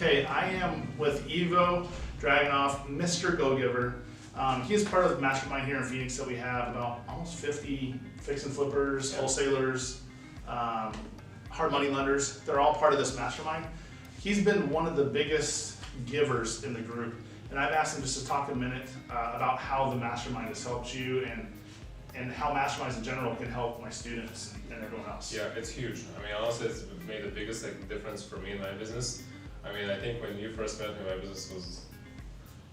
Okay, I am with Ivo Draginov, Mr. Go-Giver. He is part of the mastermind here in Phoenix that we have about almost 50 fix and flippers, wholesalers, hard money lenders. They're all part of this mastermind. He's been one of the biggest givers in the group, and I've asked him just to talk a minute about how the mastermind has helped you and how masterminds in general can help my students and everyone else. Yeah, it's huge. I mean, honestly, it's made the biggest difference for me in my business. I mean, I think when you first met me, my business was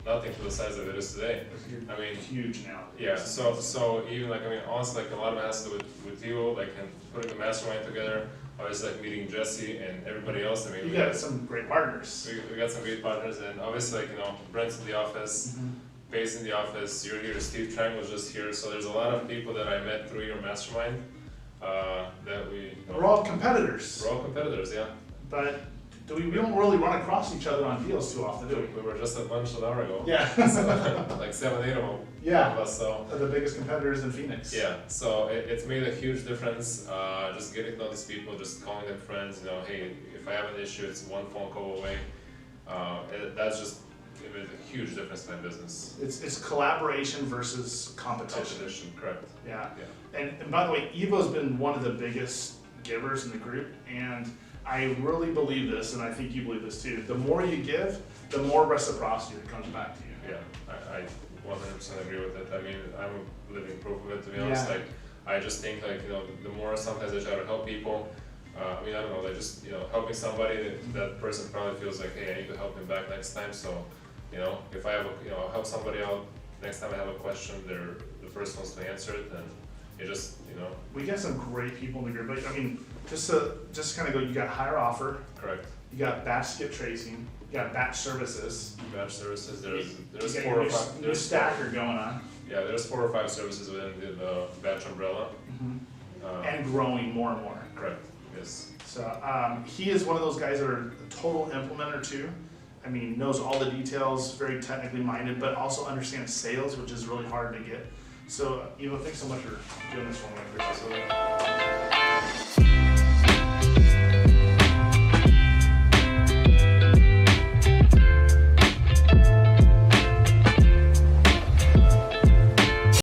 nothing to the size that it is today. I mean, huge now. Yeah. So even I mean, honestly, a lot of it has to do with you, and putting the mastermind together. Obviously, meeting Jesse and everybody else. I mean, you got some great partners. We got some great partners, and obviously, Brent's in the office, Faye's in the office. You're here. Steve Trang was just here. So there's a lot of people that I met through your mastermind. That we're all competitors. We're all competitors, yeah. But we don't really run across each other on deals too often, do we? We were just at lunch an hour ago. Yeah. So, like 7, 8 of them. Yeah. Of us, so. They're the biggest competitors in Phoenix. Yeah. So it's made a huge difference. Just getting to know these people, just calling them friends. Hey, if I have an issue, it's one phone call away. That's just it made a huge difference in my business. It's collaboration versus competition. Competition, correct. Yeah. And by the way, Ivo's been one of the biggest givers in the group, and I really believe this, and I think you believe this too. The more you give, the more reciprocity that comes back to you. Yeah, I 100% agree with it. I mean, I'm a living proof of it, to be honest. I just think the more sometimes I try to help people, I mean, I don't know, just helping somebody, that person probably feels like, hey, I need to help him back next time. So, if I have I'll help somebody out next time I have a question, they're the first ones to answer it, and it just, We got some great people in the group. I mean, just kind of go, you got higher offer. Correct. You got batch skip tracing. You got batch services. Batch services. There's you 4 or 5. There's stacker going on. Yeah, there's 4 or 5 services within the batch umbrella. And growing more and more. Correct. Yes. So he is one of those guys that are a total implementer too. I mean, knows all the details, very technically minded, but also understands sales, which is really hard to get. So, Ivo, thanks so much for doing this for me. I appreciate it.